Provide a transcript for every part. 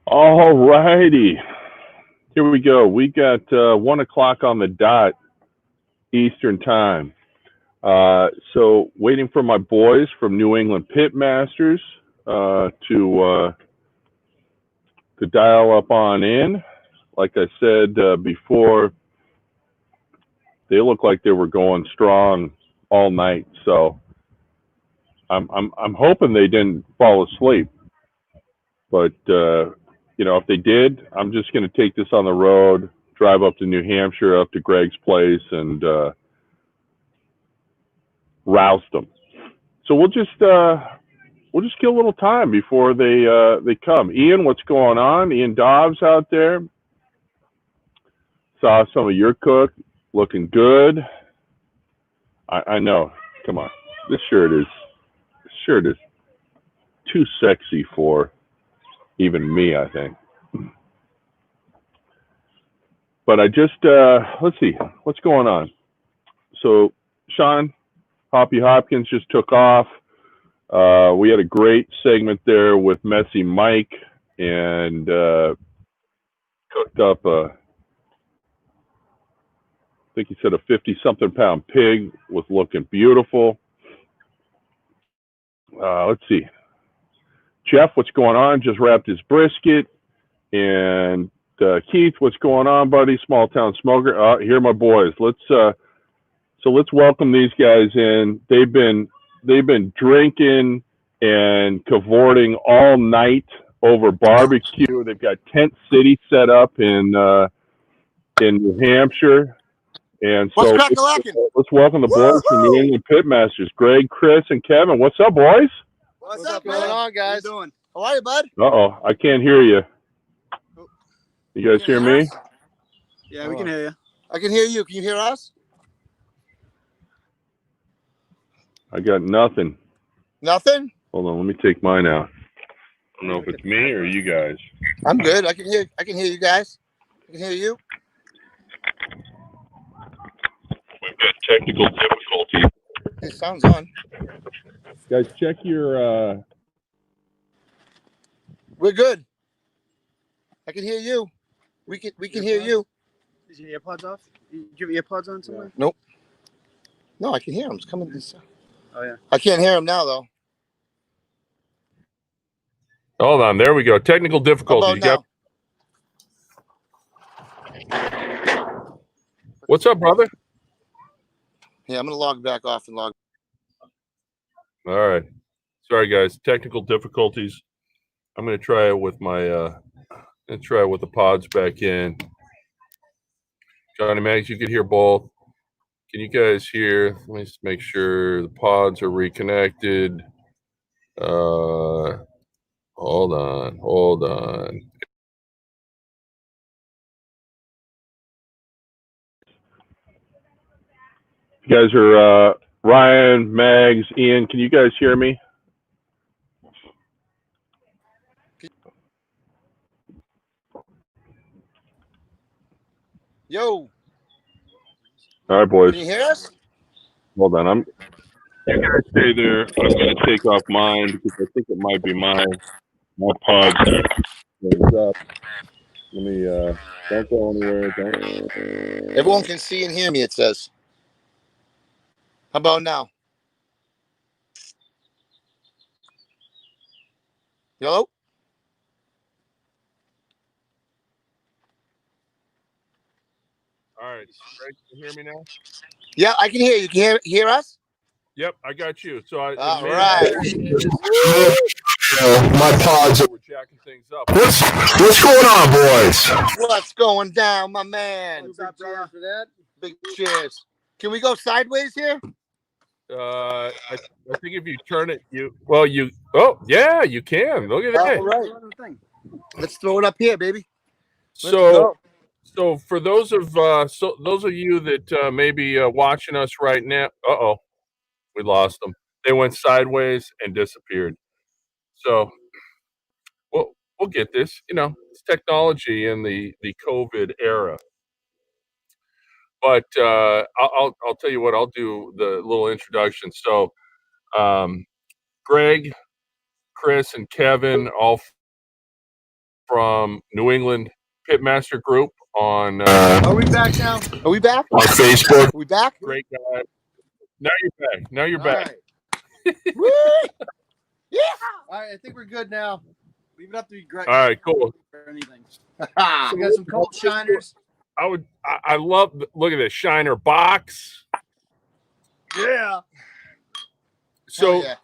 All righty. Here we go. We got 1 o'clock on the dot Eastern time. So waiting for my boys from New England Pitmasters to dial up on in. Like I said before, they look like they were going strong all night. So I'm hoping they didn't fall asleep. But if they did, I'm just going to take this on the road, drive up to New Hampshire, up to Greg's place, and roust them. So we'll just kill a little time before they come. Ian, what's going on? Ian Dobbs out there. Saw some of your cook, looking good. I know. Come on, this shirt is too sexy for even me, I think. But I just let's see what's going on. So Sean Hoppy Hopkins just took off. We had a great segment there with Messy Mike and cooked up I think he said a 50-something pound pig was looking beautiful. Let's see. Jeff, what's going on? Just wrapped his brisket. And Keith, what's going on, buddy? Small town smoker. Here are my boys. Let's welcome these guys in. They've been drinking and cavorting all night over barbecue. They've got Tent City set up in New Hampshire. And so let's welcome the boys from New England Pitmasters, Greg, Chris, and Kevin. What's up, boys? What's up, going on, guys? How you doing? How are you, bud? Uh-oh, I can't hear you. You guys hear me? Yeah, we can hear you. I can hear you. Can you hear us? I got nothing. Nothing? Hold on, let me take mine out. I don't know if it's me or you guys. I'm good. I can hear you guys. I can hear you. We've got technical difficulties. It sounds on. Guys, check your We're good. I can hear you. We can hear you. Is your earpods off? Do you have earpods on somewhere? Nope. No, I can hear them. It's coming this. Oh yeah. I can't hear them now though. Hold on, there we go. Technical difficulties. What's up, brother? Yeah, I'm gonna log back off and log. All right. Sorry, guys. Technical difficulties. I'm gonna try it with my the pods back in. Johnny Mags, you could hear both. Can you guys hear? Let me just make sure the pods are reconnected. Hold on. You guys are Ryan, Mags, Ian. Can you guys hear me? Yo. All right, boys. Can you hear us? Hold on. You guys stay there. I'm going to take off mine because I think it might be my pod. Up. Let me. Don't go anywhere. Don't. Everyone can see and hear me. It says. How about now? Hello? All right. Greg, can you hear me now? Yeah, I can hear you. Can you hear us? Yep, I got you. So all right. My pods that were jacking things up. What's going on, boys? What's going down, my man? What's up, brother? For that? Big cheers. Can we go sideways here? I think if you turn it, you can. Look at that. All right. Let's throw it up here, baby. So for those of you that may be watching us right now, we lost them. They went sideways and disappeared. So we'll get this. It's technology in the COVID era. But I'll tell you what. I'll do the little introduction. So, Greg, Chris, and Kevin all from New England Pitmaster Group on Are we back now? Are we back? on Facebook. Are we back? great guy. Now you're back. Now you're back. All right. Woo! Yeah. All right, I think we're good now. Leave it up to you, Greg. All right, cool. Or anything. We got some cold shiners. I love, look at this shiner box. Yeah. So yeah.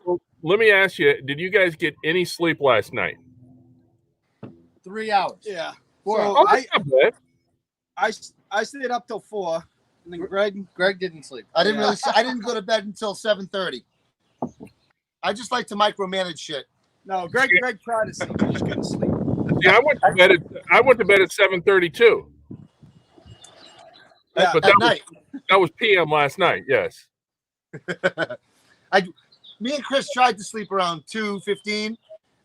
let me ask you, did you guys get any sleep last night? 3 hours. Yeah. So Oh, that's not bad. I stayed up till 4, and then Greg didn't sleep. I didn't really. I didn't go to bed until 7:30. I just like to micromanage shit. No, Greg tried to sleep. He just couldn't sleep. Yeah, I went to bed at 7:32. Yeah, But At night. that was PM last night. Yes. Me and Chris tried to sleep around 2:15.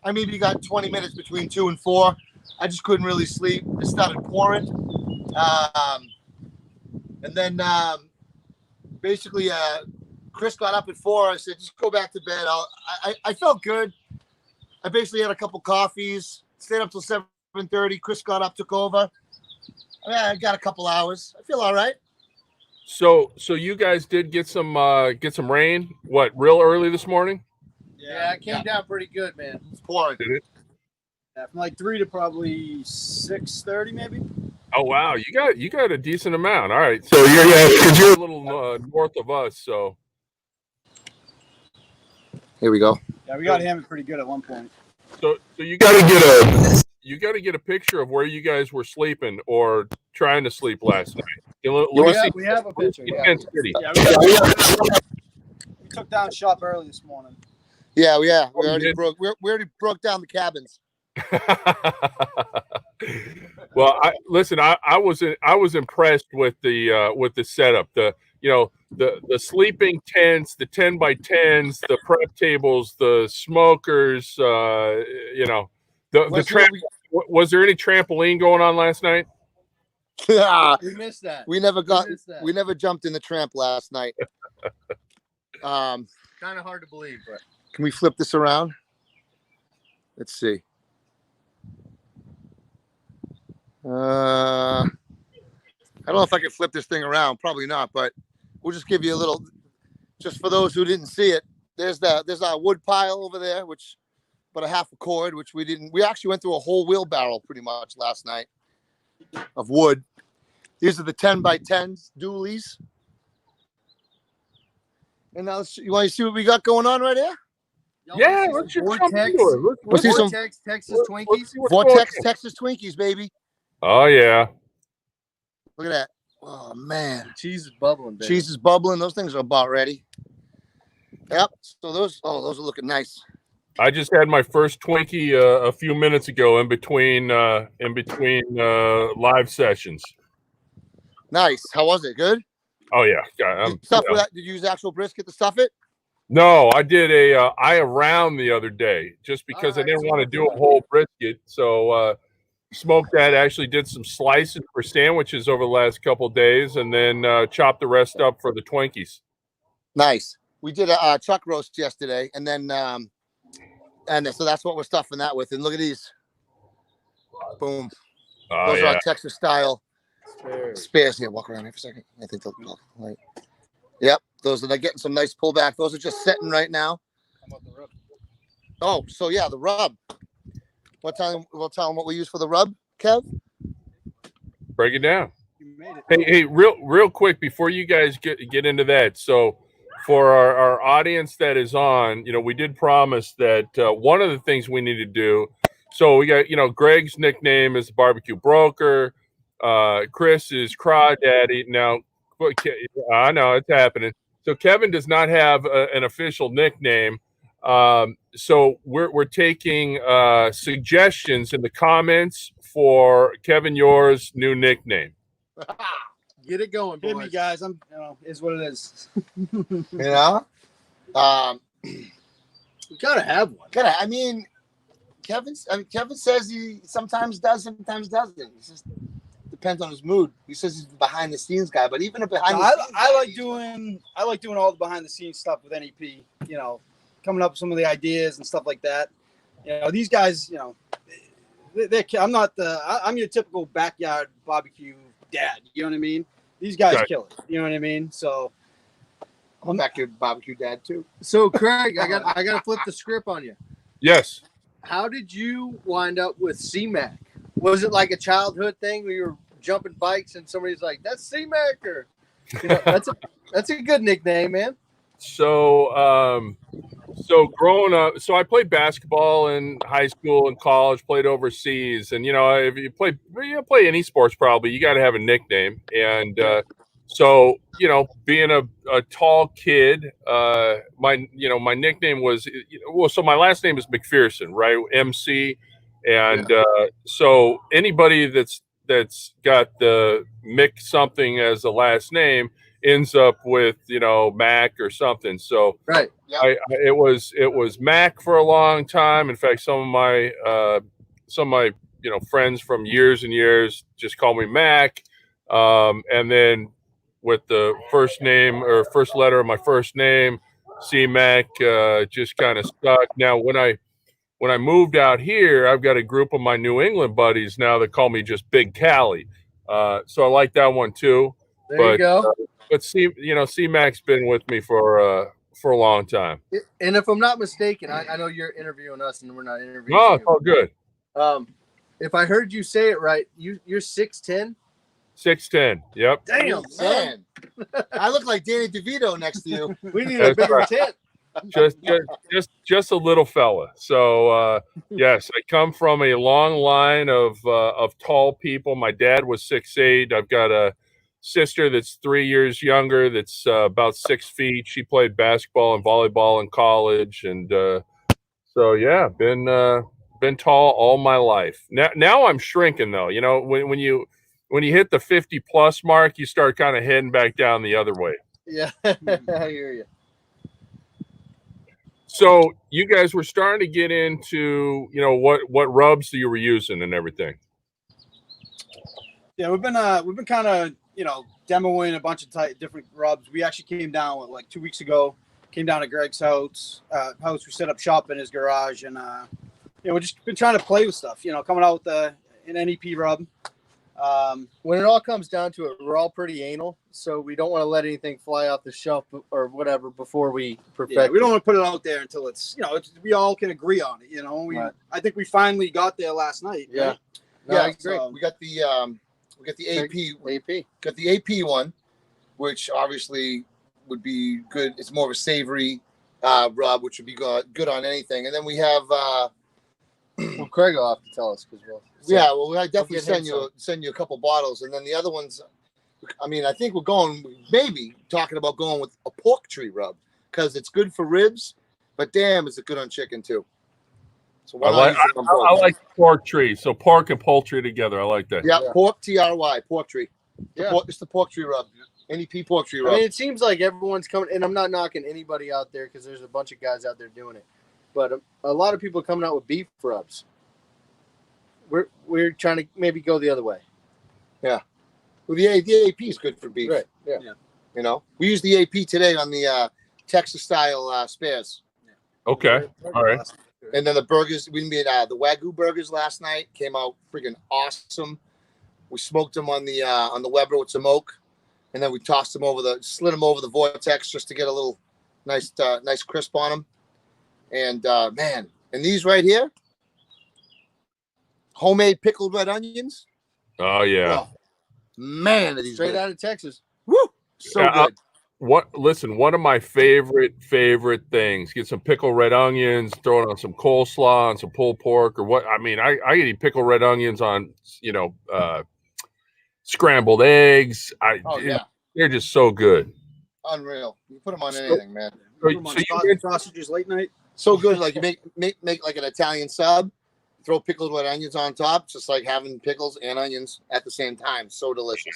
I maybe got 20 minutes between 2 and 4. I just couldn't really sleep. It started pouring. And then basically Chris got up at 4. I said, just go back to bed. I felt good. I basically had a couple coffees, stayed up till 7:30. Chris got up, took over. I got a couple hours. I feel all right. So you guys did get some rain? What, real early this morning? Yeah, it came down pretty good, man. It's pouring. Did it? Yeah, from like 3 to probably 6:30, maybe. Oh wow, you got a decent amount. All right. So Because you're a little north of us, so. Here we go. Yeah, we got hammered pretty good at one point. So you gotta get a picture of where you guys were sleeping or trying to sleep last night. We have a picture. Yeah, we took down shop early this morning. Yeah. We already broke down the cabins. Well, I was impressed with the setup. The sleeping tents, the 10x10s, the prep tables, the smokers. Was there any trampoline going on last night? Yeah, We missed that. we never jumped in the tramp last night. Kind of hard to believe, but Can we flip this around? Let's see. I don't know if I can flip this thing around. Probably not, but we'll just give you a little, just for those who didn't see it. There's our wood pile over there, which about a half a cord, which we didn't. We actually went through a whole wheelbarrow pretty much last night of wood. These are the 10x10s dualies. And now you want to see what we got going on right here? Yeah, let's just jump into it. Let's see some Vortex, Texas Twinkies. Vortex Texas Twinkies, baby. Oh yeah. Look at that. Oh man. Cheese is bubbling, baby. Cheese is bubbling. Those things are about ready. Yep. So those are looking nice. I just had my first Twinkie a few minutes ago in between live sessions. Nice. How was it? Good? Oh yeah. God, Did you use actual brisket to stuff it? No, I did a eye around the other day just because I didn't want to do a whole brisket. So smoked that, actually did some slices for sandwiches over the last couple of days, and then chopped the rest up for the Twinkies. Nice. We did a chuck roast yesterday, and then so that's what we're stuffing that with. And look at these. Boom. Oh, Those yeah. are our Texas style spares. Here, walk around here for a second. I think they'll right. Yep. Those are, they're getting some nice pullback. Those are just setting right now. Oh, so yeah, the rub. We'll tell them what we use for the rub, Kev. Break it down. You made it. Hey, real quick before you guys get into that. So for our audience that is on, we did promise that one of the things we need to do. So we got, Greg's nickname is the BBQ Broker. Chris is Crawdaddy. Now, I know it's happening. So Kevin does not have an official nickname. So we're taking suggestions in the comments for Kevin Yore's new nickname. Get it going, boys. Hit me, guys. Is what it is. We gotta have one. Kevin says he sometimes does, sometimes doesn't. It just depends on his mood. He says he's a behind the scenes guy, but even I like doing all the behind the scenes stuff with NEP. Coming up with some of the ideas and stuff like that. These guys, I'm not I'm your typical backyard barbecue dad. You know what I mean? These guys kill it. You know what I mean? So I'm backyard barbecue dad too. So Craig, I got to flip the script on you. Yes. How did you wind up with Cmac? Was it like a childhood thing where you were jumping bikes and somebody's like, "That's Cmac," or that's a good nickname, man. So growing up, I played basketball in high school and college, played overseas, and if you play any sports, probably you got to have a nickname. And so being a tall kid, my nickname was so my last name is McPherson, right? MC, and so anybody that's got the Mick something as the last name ends up with Mac or something. So right, it was Mac for a long time. In fact, some of my friends from years and years just call me Mac, and then with the first name or first letter of my first name, Cmac, just kind of stuck. Now when I moved out here, I've got a group of my New England buddies now that call me just Big Cali. So I like that one too. There you go. But Cmac's been with me for a long time. And if I'm not mistaken, I know you're interviewing us and we're not interviewing you. It's all good. If I heard you say it right, you're 6'10"? 6'10", yep. Damn, man. I look like Danny DeVito next to you. We need That's a bigger right. tent. Just a little fella. So yes, I come from a long line of tall people. My dad was 6'8". I've got a sister that's 3 years younger that's about 6 feet. She played basketball and volleyball in college, and so yeah, been tall all my life. Now I'm shrinking though. When you hit the 50 plus mark, you start kind of heading back down the other way. Yeah, I hear you. So you guys were starting to get into what rubs you were using and everything. Yeah, we've been kind of demoing a bunch of different rubs. We actually came down 2 weeks ago. Came down to Greg's house. We set up shop in his garage, and we've just been trying to play with stuff. Coming out with an NEP rub. When it all comes down to it, we're all pretty anal, so we don't want to let anything fly off the shelf or whatever before we perfect. Yeah, we don't want to put it out there until it's we all can agree on it. Right. I think we finally got there last night. Yeah, right? yeah, I agree. We got the AP. Got the AP one, which obviously would be good. It's more of a savory rub, which would be good on anything. And then we have Craig will have to tell us because I definitely send you a couple bottles, and then the other ones. I mean, I think we're maybe talking about going with a pork tree rub because it's good for ribs, but damn, is it good on chicken too. So I like pork tree. So pork and poultry together. I like that. Yeah, pork TRY, pork tree. Yeah, it's the pork tree rub. NEP pork tree rub. I mean, it seems like everyone's coming, and I'm not knocking anybody out there because there's a bunch of guys out there doing it, but a lot of people are coming out with beef rubs. We're trying to maybe go the other way. Yeah. Well, the AP is good for beef. Right. Yeah. We use the AP today on the Texas style spares. Yeah. Okay. All right. And then the burgers, we made the Wagyu burgers last night. Came out freaking awesome. We smoked them on the Weber with some oak, and then we slid them over the vortex just to get a little nice crisp on them. And man, and these right here, homemade pickled red onions. Oh yeah. Oh, man, are these straight out of Texas. Woo! So good. One of my favorite things, get some pickled red onions, throw it on some coleslaw and some pulled pork or what. I mean, I can eat pickled red onions on, scrambled eggs. They're just so good. Unreal. You put them on anything, man. So you sausages late night. So good. Like you make like an Italian sub, throw pickled red onions on top. Just like having pickles and onions at the same time. So delicious.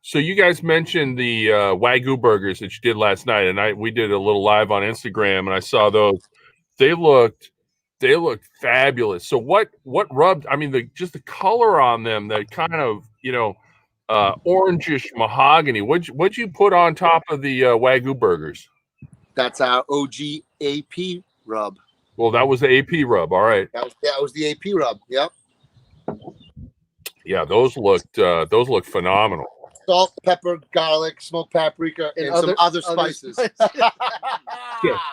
So you guys mentioned the Wagyu burgers that you did last night, and we did a little live on Instagram, and I saw those. They looked fabulous. So what rubbed? I mean, just the color on them, that kind of orangish mahogany. What'd you put on top of the Wagyu burgers? That's our OG AP rub. Well, that was the AP rub. All right. That was the AP rub. Yep. Yeah, those looked phenomenal. Salt, pepper, garlic, smoked paprika, and some other spices.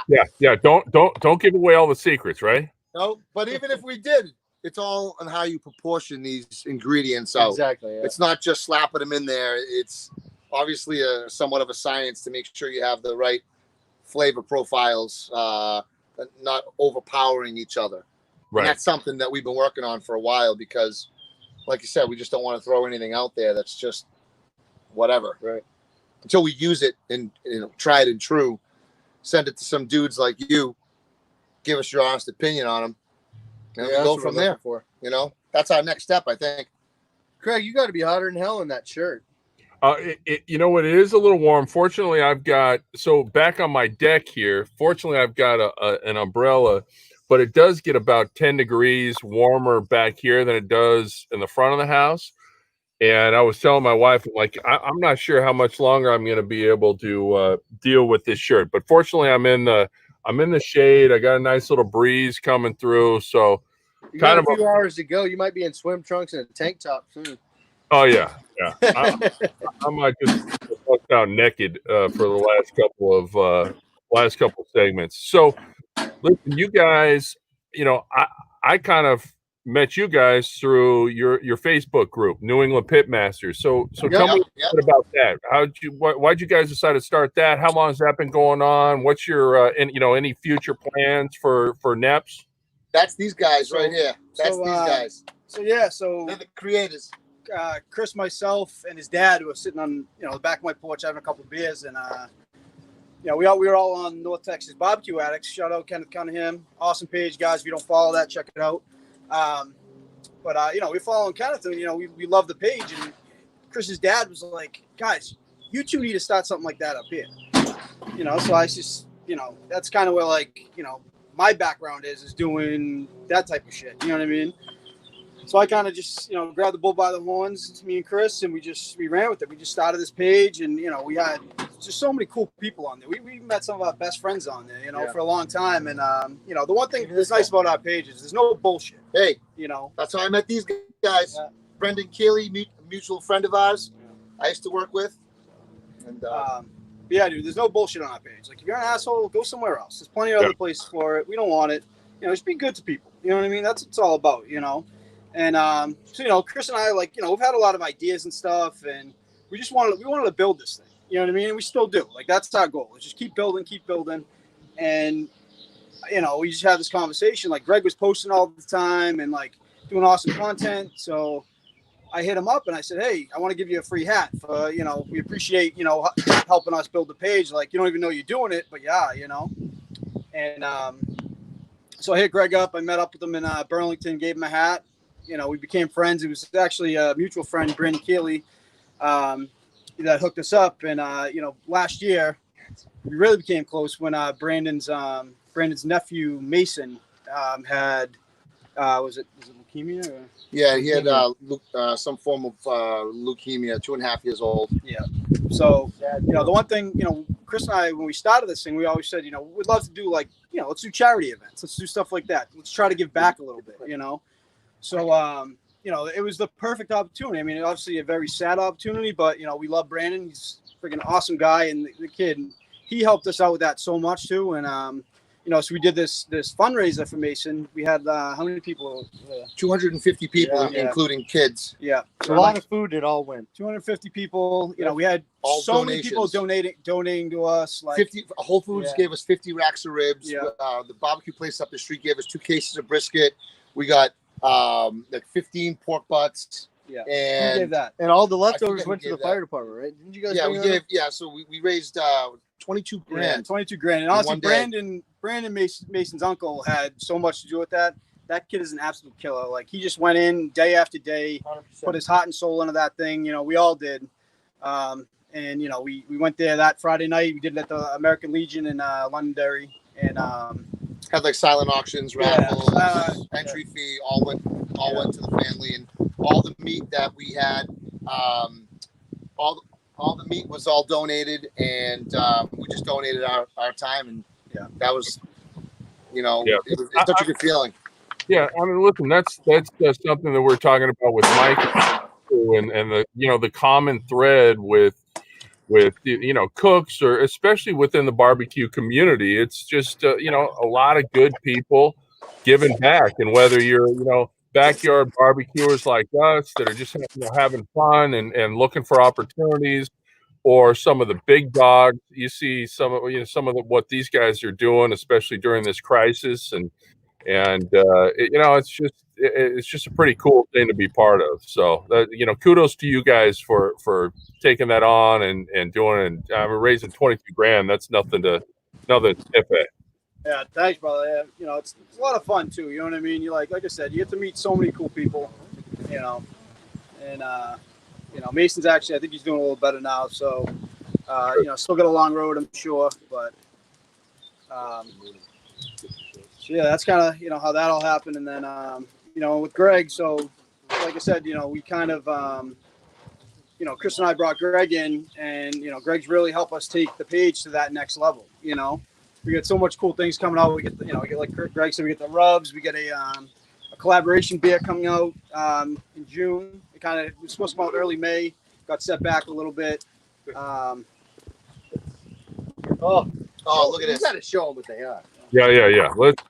Yeah. Don't give away all the secrets, right? No, but even if we did, it's all on how you proportion these ingredients out. Exactly. Yeah. It's not just slapping them in there. It's obviously somewhat of a science to make sure you have the right flavor profiles, not overpowering each other. Right. And that's something that we've been working on for a while because, like you said, we just don't want to throw anything out there that's just whatever. Right. Until we use it and tried and true, send it to some dudes like you, give us your honest opinion on them, and we go from there. That's our next step, I think. Craig, you got to be hotter than hell in that shirt. You know what? It is a little warm. Fortunately, I've got back on my deck here. Fortunately, I've got an umbrella, but it does get about 10 degrees warmer back here than it does in the front of the house. And I was telling my wife, like, I'm not sure how much longer I'm going to be able to deal with this shirt. But fortunately, I'm in the shade. I got a nice little breeze coming through. So you got a few hours to go. You might be in swim trunks and a tank top soon. Oh yeah. I might just bust out naked for the last couple of segments. So listen, you guys, I kind of met you guys through your Facebook group, New England Pitmaster. So tell me a bit about that. Why'd you guys decide to start that? How long has that been going on? What's your any future plans for NEPs? That's these guys right here. That's these guys. So they're the creators. Chris, myself, and his dad were sitting on the back of my porch having a couple of beers, and we were all on North Texas BBQ Addicts. Shout out Kenneth Cunningham, awesome page, guys. If you don't follow that, check it out. But we're following Kenneth, and we love the page. And Chris's dad was like, "Guys, you two need to start something like that up here." So I just that's kind of where my background is doing that type of shit. You know what I mean? So I kind of just, grabbed the bull by the horns, me and Chris, and we ran with it. We just started this page, and, we had just so many cool people on there. We met some of our best friends on there, for a long time. And, the one thing that's nice about our page is there's no bullshit. Hey, that's how I met these guys. Yeah. Brendan Keeley, a mutual friend of ours, I used to work with. And, yeah, dude, there's no bullshit on our page. Like, if you're an asshole, go somewhere else. There's plenty of other places for it. We don't want it. Just be good to people. You know what I mean? That's what it's all about, And so Chris and I, we've had a lot of ideas and stuff, and we wanted to build this thing. You know what I mean? And we still do. That's our goal. It's just keep building, and we just had this conversation. Like Greg was posting all the time and doing awesome content. So I hit him up and I said, "Hey, I want to give you a free hat for we appreciate helping us build the page. You don't even know you're doing it, but yeah, And so I hit Greg up. I met up with him in Burlington, gave him a hat. We became friends. It was actually a mutual friend, Brandon Keeley, that hooked us up. And, last year we really became close when Brandon's nephew, Mason, had, was it leukemia? Or? Yeah, he had some form of leukemia, 2.5 years old. Yeah. So, the one thing, Chris and I, when we started this thing, we always said, we'd love to do let's do charity events. Let's do stuff like that. Let's try to give back a little bit, So, it was the perfect opportunity. I mean, obviously a very sad opportunity, but, we love Brandon. He's a freaking awesome guy. And the kid, he helped us out with that so much too. And, so we did this fundraiser for Mason. We had, how many people? 250 people, including kids. Yeah. So a lot of food, it all went. 250 people. We had all so donations. Many people donating to us. 50 Whole Foods gave us 50 racks of ribs. Yeah. The barbecue place up the street gave us 2 cases of brisket. We got 15 pork butts. Yeah. And who gave that? And all the leftovers went to the fire department, right? Didn't you guys? Yeah, we gave. Yeah, so we raised 22 grand. Yeah, 22 grand. And honestly, Brandon Mason's uncle had so much to do with that. That kid is an absolute killer. He just went in day after day, 100%. Put his heart and soul into that thing. We all did. And we went there that Friday night. We did it at the American Legion in Londonderry, and had silent auctions, raffles, entry fee, all went to the family, and all the meat that we had, all the meat was all donated, and we just donated our time, and that was, it's such a good feeling. Yeah, I mean, listen, that's something that we're talking about with Mike. too, and the the common thread with cooks, or especially within the barbecue community, it's just a lot of good people giving back. And whether you're backyard barbecuers like us that are just having fun and looking for opportunities, or some of the big dogs, you see some of what these guys are doing, especially during this crisis, and it's just a pretty cool thing to be part of. So kudos to you guys for taking that on and doing it. And raising 22 grand. That's nothing to sniff at. Yeah, thanks, brother. Yeah, it's a lot of fun too. You know what I mean? You like I said, you get to meet so many cool people. And Mason's actually, I think he's doing a little better now. So still got a long road, I'm sure, but so yeah, that's kind of how that all happened. And then with Greg, so like I said, we kind of Chris and I brought Greg in, and Greg's really helped us take the page to that next level. We get so much cool things coming out. We get we get, like Greg said, we get the rubs. We get a collaboration beer coming out in June. It was supposed to come out early May, got set back a little bit. Oh, look at this! You got to show them what they are. Yeah. Let's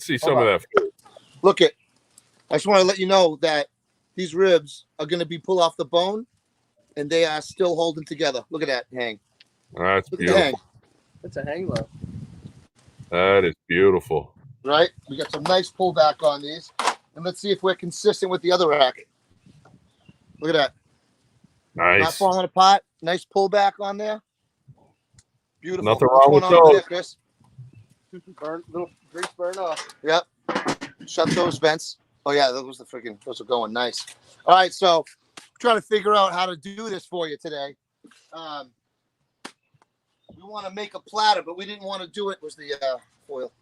see some of that food. Look at. I just want to let you know that these ribs are going to be pulled off the bone, and they are still holding together. Look at that hang. That's Look beautiful. at the hang. That's a hang low. That is beautiful. Right? We got some nice pullback on these. And let's see if we're consistent with the other rack. Look at that. Nice. Not falling apart. Nice pullback on there. Beautiful. Nothing wrong with over those. there, Chris? Little grease burn off. Yep. Shut those vents. Oh, yeah, those are going nice. All right, so trying to figure out how to do this for you today. We want to make a platter, but we didn't want to do it. Was the foil?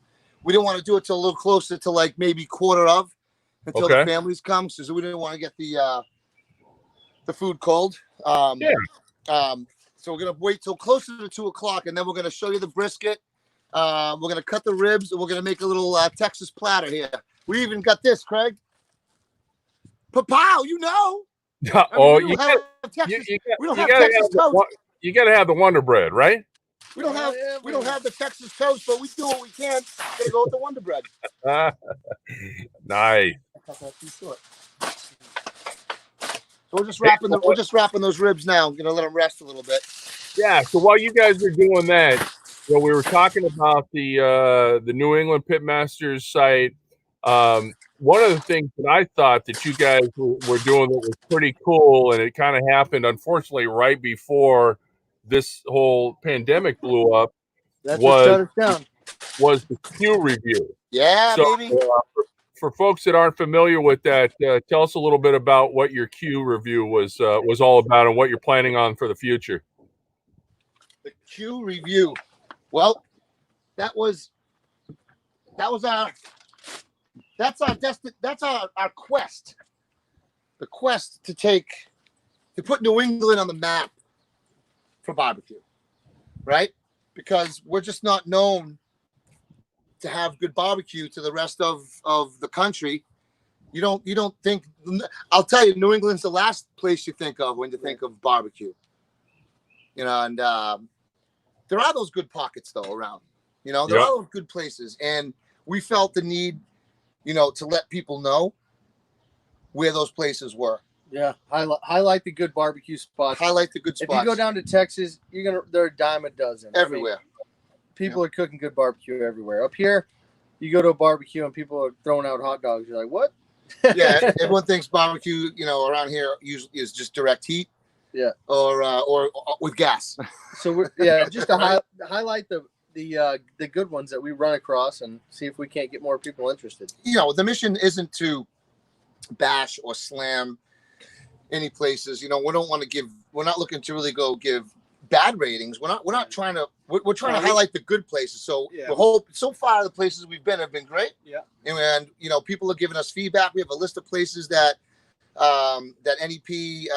We didn't want to do it till a little closer to like maybe quarter of, until the families come, so we didn't want to get the food cold. So we're gonna wait till closer to 2 o'clock, and then we're gonna show you the brisket. We're gonna cut the ribs, and we're gonna make a little Texas platter here. We even got this, Craig. Papow, you got to have the Wonder Bread, right? We don't have the Texas toast, but we do what we can. Gotta go with the Wonder Bread. Nice. So we're just wrapping those ribs now. I'm gonna let them rest a little bit. Yeah. So while you guys are doing that, we were talking about the New England Pitmasters site. One of the things that I thought that you guys were doing that was pretty cool, and it kind of happened, unfortunately, right before this whole pandemic blew up, was the Q review. Yeah, so, baby. For folks that aren't familiar with that, tell us a little bit about what your Q review was all about, and what you're planning on for the future. The Q review. Well, that's our quest. The quest to put New England on the map for barbecue, right? Because we're just not known to have good barbecue to the rest of the country. You don't think, I'll tell you, New England's the last place you think of when you think of barbecue. And there are those good pockets though around. There are those good places, and we felt the need, to let people know where those places were. Yeah, highlight the good barbecue spots. Highlight the good spots. If you go down to Texas, they're a dime a dozen. Everywhere. People are cooking good barbecue everywhere. Up here, you go to a barbecue and people are throwing out hot dogs. You're like, what? Yeah, everyone thinks barbecue, around here usually is just direct heat. Yeah. Or with gas. So just to highlight the good ones that we run across and see if we can't get more people interested. The mission isn't to bash or slam any places. We don't want to we're not looking to really go give bad ratings. We're not trying to, we're trying to highlight the good places. So so far the places we've been have been great. Yeah. And people are giving us feedback. We have a list of places that NEP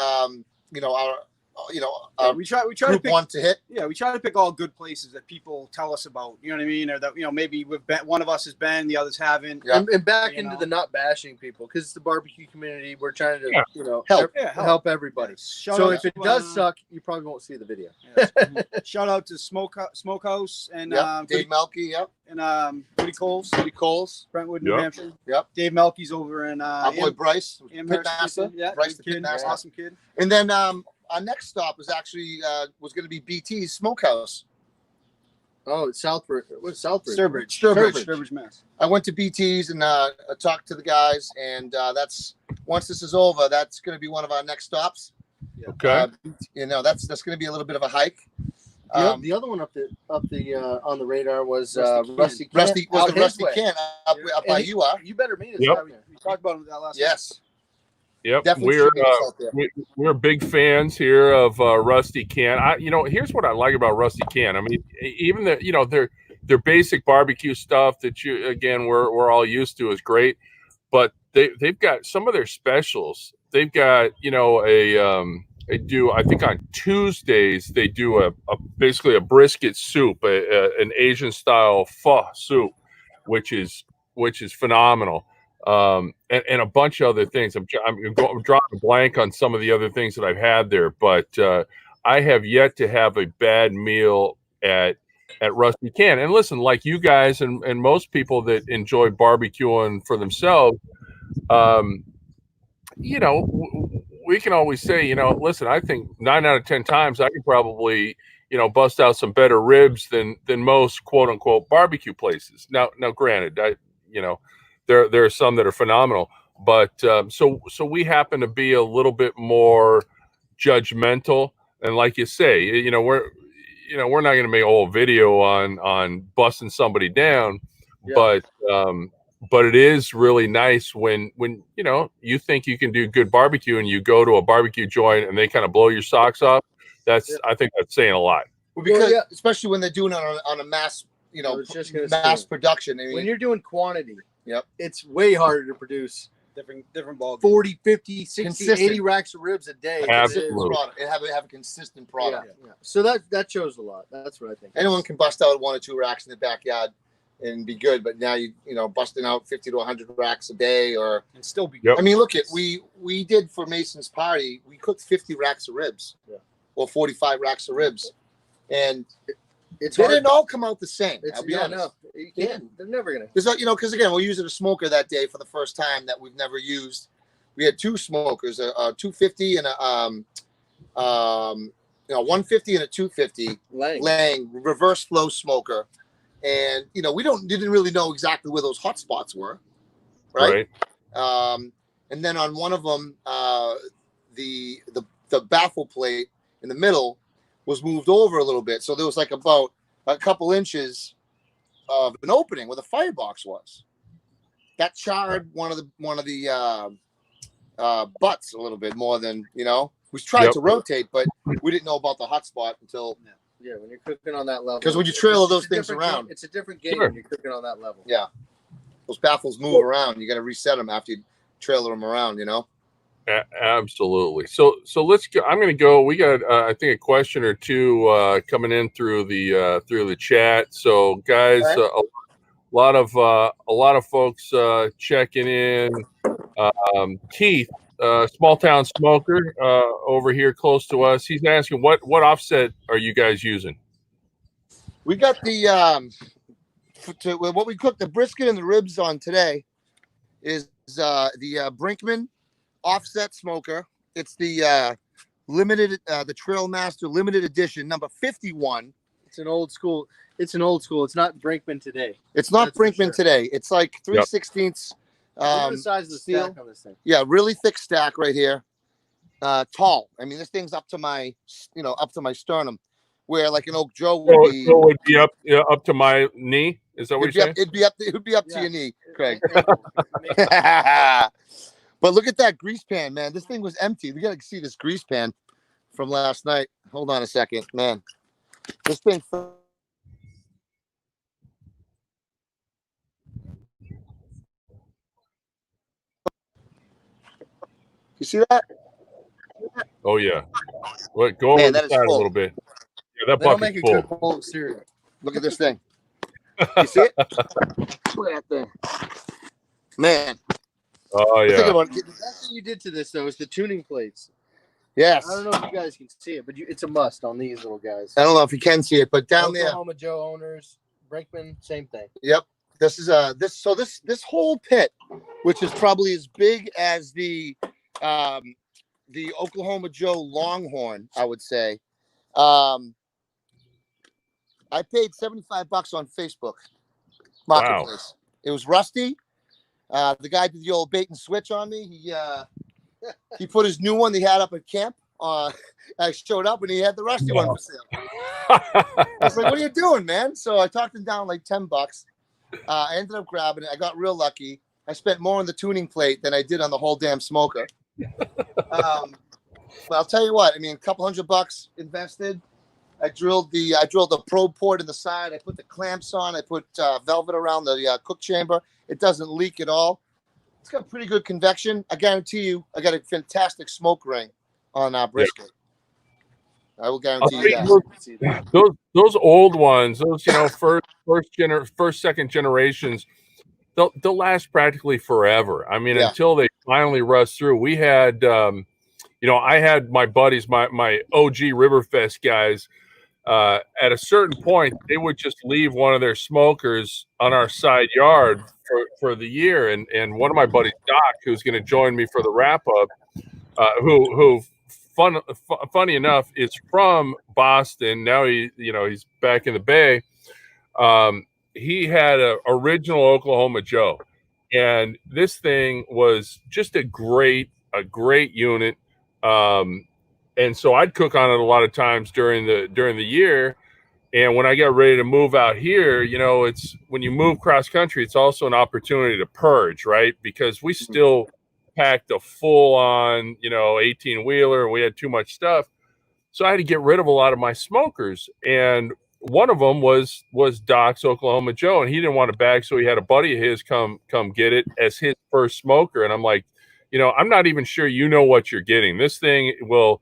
you know, we try to group pick one to hit. Yeah, we try to pick all good places that people tell us about. You know what I mean? Or that maybe we've been, one of us has been, the others haven't. Yeah. And back into the not bashing people, because it's the barbecue community. We're trying to help everybody. So if it does suck, you probably won't see the video. Yes. Shout out to Smokehouse and Dave Melky. Yep. And Woody Coles, Brentwood, New Hampshire. Yep. Dave Melky's over in our boy Bryce, Pitmaster. Yeah, Bryce the kid, Pitmaster. awesome kid. And then our next stop was actually was going to be BT's Smokehouse. Oh, it's Southbridge. What's Southbridge? Sturbridge, Mass. I went to BT's and I talked to the guys, and that's once this is over, that's going to be one of our next stops. Okay. That's going to be a little bit of a hike. The other one up the on the radar was Rusty Can. Rusty Can up by you are. You better meet us. Yep. We talked about that last Yes. Yep, Definitely we're big fans here of Rusty Can. Here's what I like about Rusty Can. I mean, even their basic barbecue stuff that we're all used to is great, but they've got some of their specials. They've got they do, I think on Tuesdays they do basically a brisket soup, an Asian style pho soup, which is phenomenal. And a bunch of other things. I'm drawing a blank on some of the other things that I've had there, but I have yet to have a bad meal at Rusty Can. And listen, like you guys and most people that enjoy barbecuing for themselves, we can always say, listen, I think 9 out of 10 times I could probably, bust out some better ribs than most quote unquote barbecue places. Now, granted, there are some that are phenomenal, but so we happen to be a little bit more judgmental. And like you say, we're not going to make a whole video on busting somebody down, but it is really nice when you think you can do good barbecue and you go to a barbecue joint and they kind of blow your socks off. I think that's saying a lot. Well, because especially when they're doing it on a mass, mass production. I mean, when you're doing quantity. Yep. It's way harder to produce different ball 40, 50, 60, consistent. 80 racks of ribs a day. Absolutely. And have a consistent product. Yeah. So that shows a lot. That's what I think. Anyone can bust out 1 or 2 racks in the backyard and be good, but now busting out 50 to 100 racks a day and still be good. Yep. I mean, look at we did for Mason's party, we cooked 50 racks of ribs. Or 45 racks of ribs. And they didn't all come out the same. I'll be honest. No, you can't. They're never gonna. Because again, we're using a smoker that day for the first time that we've never used. We had 2 smokers, a 250 and a 150 and a 250 Lang reverse flow smoker, and we didn't really know exactly where those hot spots were, right? And then on one of them, the baffle plate in the middle was moved over a little bit, so there was like about a couple inches of an opening where the firebox was. That charred one of the butts a little bit more than we tried to rotate, but we didn't know about the hot spot until when you're cooking on that level. Because when you trailer those things around, it's a different game when you're cooking on that level. Yeah, those baffles move around. You got to reset them after you trailer them around. Absolutely. So let's go. I'm going to go. We got I think a question or two coming in through the chat. So guys, a lot of folks checking in. Keith, small town smoker over here close to us. He's asking what offset are you guys using? We got the what we cooked the brisket and the ribs on today is the Brinkman offset smoker. It's the limited the Trailmaster limited edition number 51. It's an old school. It's not Brinkman today. It's not Brinkman today. It's like 3/16. Look at the size of the stack on this thing. Yeah, really thick stack right here. Tall. I mean, this thing's up to my sternum, where like an Oak Joe would be. So it would be up to my knee. Is that what you're saying? It would be up to your knee, Craig. But look at that grease pan, man. This thing was empty. We got to see this grease pan from last night. Hold on a second, man. This thing. You see that? Oh yeah. What? Go over Man, the that is side a full. little bit. Yeah, that That'll make bucket's a good full. bowl of cereal. Look at this thing. You see it? Look at that thing. Man. Oh The thing yeah. about The best thing you did to this though is the tuning plates. yes. I don't know if you guys can see it, but it's a must on these little guys. I don't know if you can see it, but down there. Oklahoma Joe owners, Brinkman, same thing. Yep. This is this whole pit, which is probably as big as the Oklahoma Joe Longhorn, I would say. I paid $75 on Facebook Marketplace. Wow. It was rusty. The guy did the old bait and switch on me. He put his new one he had up at camp. I showed up and he had the rusty one for sale. I was like, "What are you doing, man?" So I talked him down like $10. I ended up grabbing it. I got real lucky. I spent more on the tuning plate than I did on the whole damn smoker. But I'll tell you what. I mean, a couple $100 invested. I drilled the probe port in the side. I put the clamps on. I put velvet around the cook chamber. It doesn't leak at all. It's got pretty good convection. I guarantee you, I got a fantastic smoke ring on our brisket. Yeah. I will guarantee you that. Those old ones, those first, second generations, they'll last practically forever. I mean, until they finally rust through. We had, I had my buddies, my OG Riverfest guys. At a certain point, they would just leave one of their smokers on our side yard for the year. And one of my buddies, Doc, who's going to join me for the wrap up, who funny enough is from Boston. Now he's back in the Bay. He had an original Oklahoma Joe, and this thing was just a great unit. And so I'd cook on it a lot of times during the year. And when I got ready to move out here, it's when you move cross country, it's also an opportunity to purge, right? Because we still packed a full on, 18 wheeler and we had too much stuff. So I had to get rid of a lot of my smokers. And one of them was Doc's Oklahoma Joe, and he didn't want it back. So he had a buddy of his come get it as his first smoker. And I'm like, I'm not even sure what you're getting. This thing will,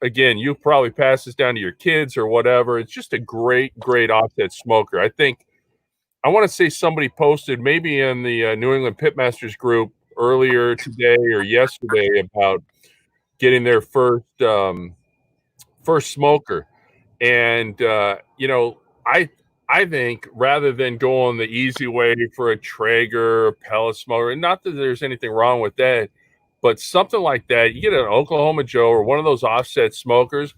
again, you probably pass this down to your kids or whatever. It's just a great offset smoker. I want to say somebody posted maybe in the New England Pitmasters group earlier today or yesterday about getting their first smoker. And, I think rather than going the easy way for a Traeger or pellet smoker, and not that there's anything wrong with that, but something like that, you get an Oklahoma Joe or one of those offset smokers,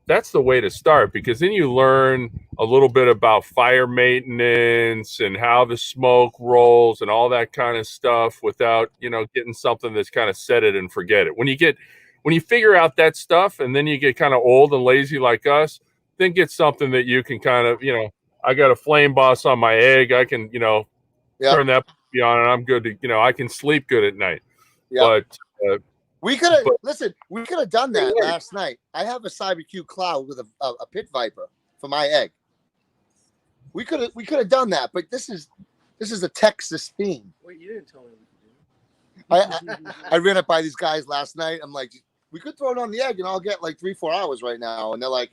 that's the way to start, because then you learn a little bit about fire maintenance and how the smoke rolls and all that kind of stuff without, getting something that's kind of set it and forget it. When you figure out that stuff and then you get kind of old and lazy like us, then get something that you can kind of, I got a Flame Boss on my egg. I can, turn that on and I'm good to, I can sleep good at night. Yep. But we could have done that last night. I have a CyberQ Cloud with a Pit Viper for my egg. We could have done that, but this is a Texas theme. Wait, you didn't tell me. I ran it by these guys last night. I'm like, we could throw it on the egg and I'll get like 3-4 hours right now. And they're like,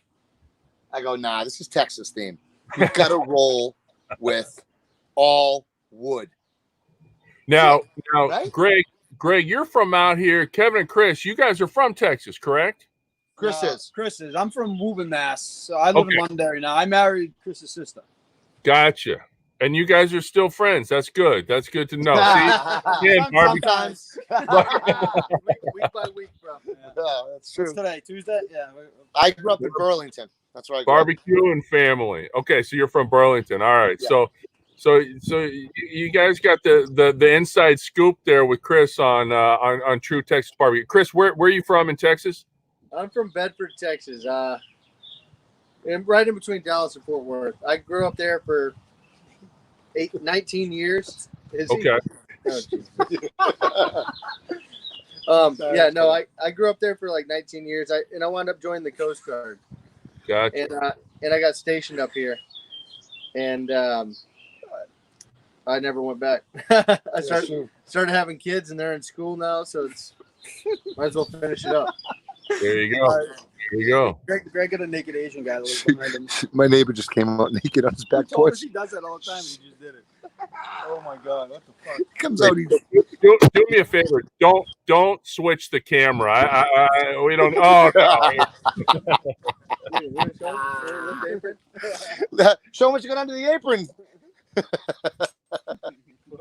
I go, nah, this is Texas theme. You've got to roll with all wood. Now, right? Greg, you're from out here. Kevin and Chris, you guys are from Texas, correct? Chris is. I'm from Woburn, Mass. So I live in Londonderry now. I married Chris's sister. Gotcha. And you guys are still friends. That's good. That's good to know. See, sometimes. Week by week, bro. Yeah, that's true. What's today, Tuesday? Yeah. I grew up in Burlington. That's right. Barbecue and family. Okay, so you're from Burlington. All right. Yeah. So you guys got the inside scoop there with Chris on True Texas Barbecue. Chris, where are you from in Texas? I'm from Bedford, Texas. And right in between Dallas and Fort Worth. I grew up there for 19 years. Okay. I grew up there for like 19 years. I wound up joining the Coast Guard. Gotcha. And I got stationed up here. And I never went back. I started having kids and they're in school now, so it's might as well finish it up. There you go. There you go. Greg got a naked Asian guy that was behind him. My neighbor just came out naked on his back porch. He does that all the time. He just did it. Oh my God! What the fuck? He comes out. Do me a favor. Don't switch the camera. We don't. Oh no. Show what you got under the apron.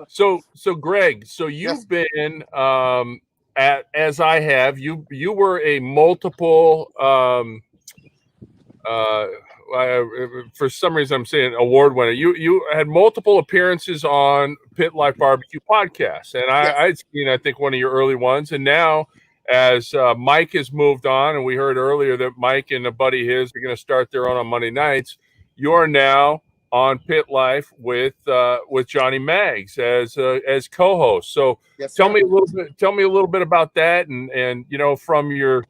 So Greg, so you've been as I have, you were a multiple for some reason I'm saying award winner. You had multiple appearances on Pit Life Barbecue podcast, and I'd seen I think one of your early ones, and now as Mike has moved on, and we heard earlier that Mike and a buddy of his are going to start their own on Monday nights. You're now on Pit Life with Johnny Mags as co-host. So tell me a little bit about that, and you know, from your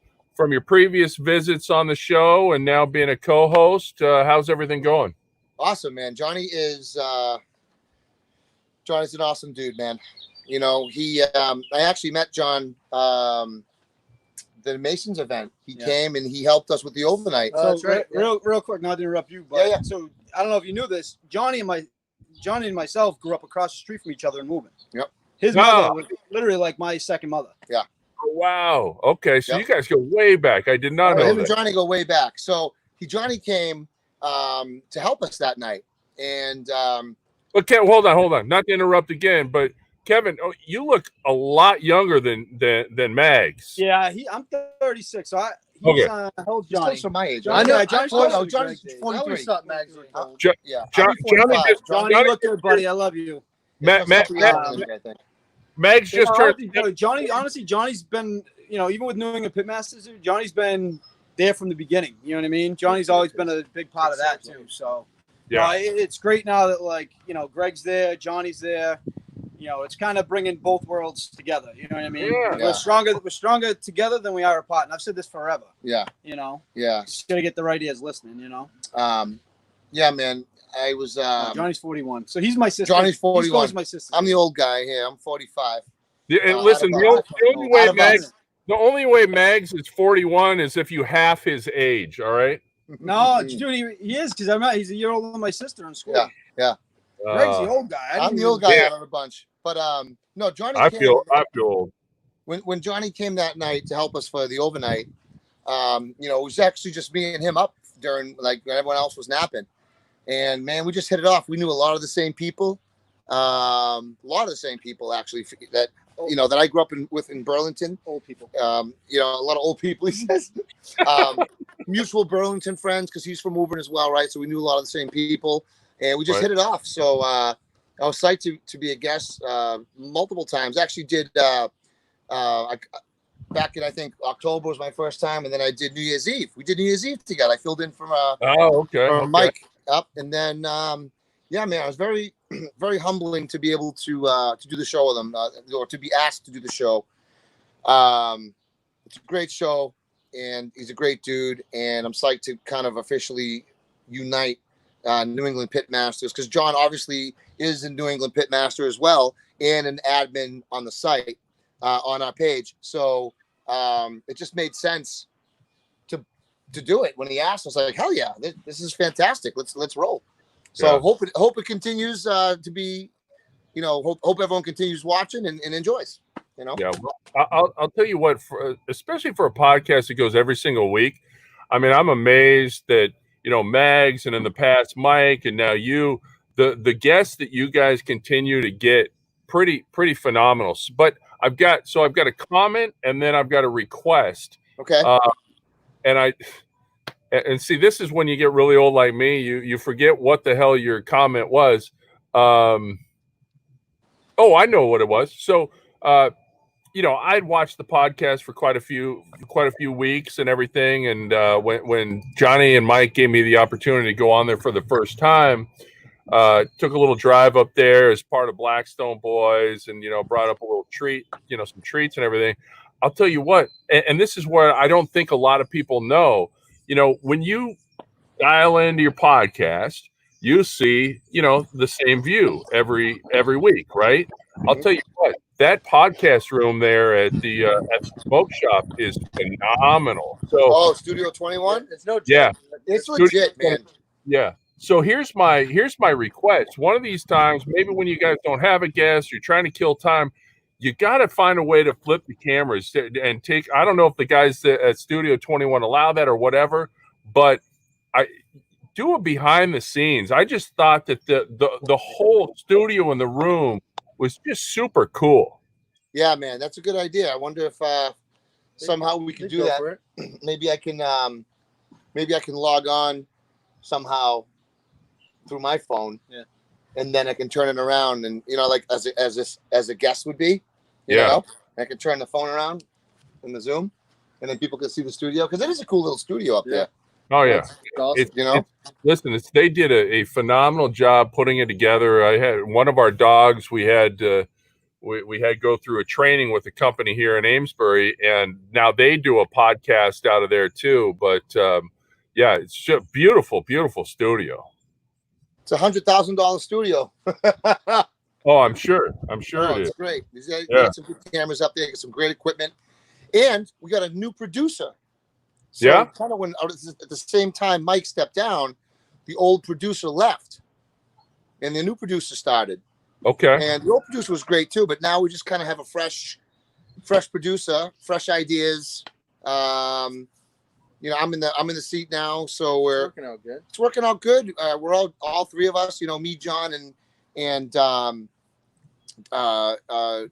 previous visits on the show and now being a co-host, how's everything going? Awesome, man. Johnny's an awesome dude, man. You know, I actually met John the Masons event. He came and he helped us with the overnight. So that's right. Real quick, not to interrupt you, but so I don't know if you knew this. Johnny and myself grew up across the street from each other in Movement. Yep. His mother was literally like my second mother. Yeah. Oh, wow. Okay, so you guys go way back. I did not know him that. And Johnny go way back. So Johnny came to help us that night, and okay, hold on. Not to interrupt again, but Kevin, you look a lot younger than Mags. Yeah, I'm 36, so he's how old Johnny? He's close to my age. I know. Johnny's 43. I always thought Mags was old. Johnny, look good, buddy. I love you. Mags just turned. Johnny, honestly, Johnny's been, you know, even with New England Pitmasters, Johnny's been there from the beginning. You know what I mean? Johnny's always been a big part of that too. So yeah, it's great now that, like, you know, Greg's there, Johnny's there. You know, it's kind of bringing both worlds together. You know what I mean? Yeah. We're stronger together than we are apart. And I've said this forever. Yeah. You know? Yeah. Just got to get the right ears listening, you know? Yeah, man. I was... Johnny's 41. So he's my sister. Johnny's 41. He's my sister. I'm the old guy here. I'm 45. Yeah, and listen, the only way Mags is 41 is if you half his age, all right? No, dude, he is, because he's a year older than my sister in school. Yeah. Greg's the old guy. I'm the old guy out of the bunch. But no, Johnny. I feel old. When Johnny came that night to help us for the overnight, you know, it was actually just me and him up during, like, when everyone else was napping, and man, we just hit it off. We knew a lot of the same people, actually that that I grew up with in Burlington. Old people. You know, a lot of old people. He says, mutual Burlington friends, because he's from Woburn as well, right? So we knew a lot of the same people, and we just hit it off. So. I was psyched to be a guest multiple times. Actually did back in, I think, October was my first time, and then I did New Year's Eve. We did New Year's Eve together. I filled in from Mike up, and then yeah, man, it was very, very humbling to be able to do the show with him, or to be asked to do the show. It's a great show, and he's a great dude, and I'm psyched to kind of officially unite New England Pitmasters, because John obviously is a New England Pitmaster as well, and an admin on the site, on our page. So it just made sense to do it. When he asked, I was like, hell yeah, this is fantastic. Let's roll. So hope it continues to be, you know, hope everyone continues watching and enjoys. You know. Yeah, well, I'll tell you what, especially for a podcast that goes every single week. I mean, I'm amazed that, you know, Mags, and in the past Mike, and now you, the guests that you guys continue to get, pretty phenomenal. But I've got a comment, and then I've got a request. Okay. And see, this is when you get really old like me. You forget what the hell your comment was. Oh, I know what it was. So you know, I'd watched the podcast for quite a few weeks and everything. And when Johnny and Mike gave me the opportunity to go on there for the first time, took a little drive up there as part of Blackstone Boys, and, you know, brought up a little treat, you know, some treats and everything. I'll tell you what, and this is where I don't think a lot of people know, you know, when you dial into your podcast, you see, you know, the same view every week, right? I'll tell you what, that podcast room there at the smoke shop is phenomenal. So, oh, Studio 21. It's no joke. Yeah. It's legit, man. yeah. So here's my request. One of these times, maybe when you guys don't have a guest, you're trying to kill time, you got to find a way to flip the cameras and take. I don't know if the guys at Studio 21 allow that or whatever, but I do a behind the scenes. I just thought that the whole studio in the room was just super cool. Yeah, man, that's a good idea. I wonder if somehow we could do that. Maybe I can log on somehow through my phone, and then I can turn it around, and like as a guest would be, you know, I can turn the phone around in the Zoom, and then people can see the studio because it is a cool little studio up there. Oh yeah, Awesome. Listen, they did a phenomenal job putting it together. I had one of our dogs. We had go through a training with a company here in Amesbury, and now they do a podcast out of there too. But yeah, it's just beautiful, beautiful studio. It's $100,000 studio. Oh, I'm sure it is. It's great. They got some good cameras up there, got some great equipment, and we got a new producer. So kind of when at the same time Mike stepped down, the old producer left, and the new producer started. Okay. And the old producer was great too, but now we just kind of have a fresh producer, fresh ideas. I'm in the seat now, so working out good. It's working out good. We're all three of us, me, John, and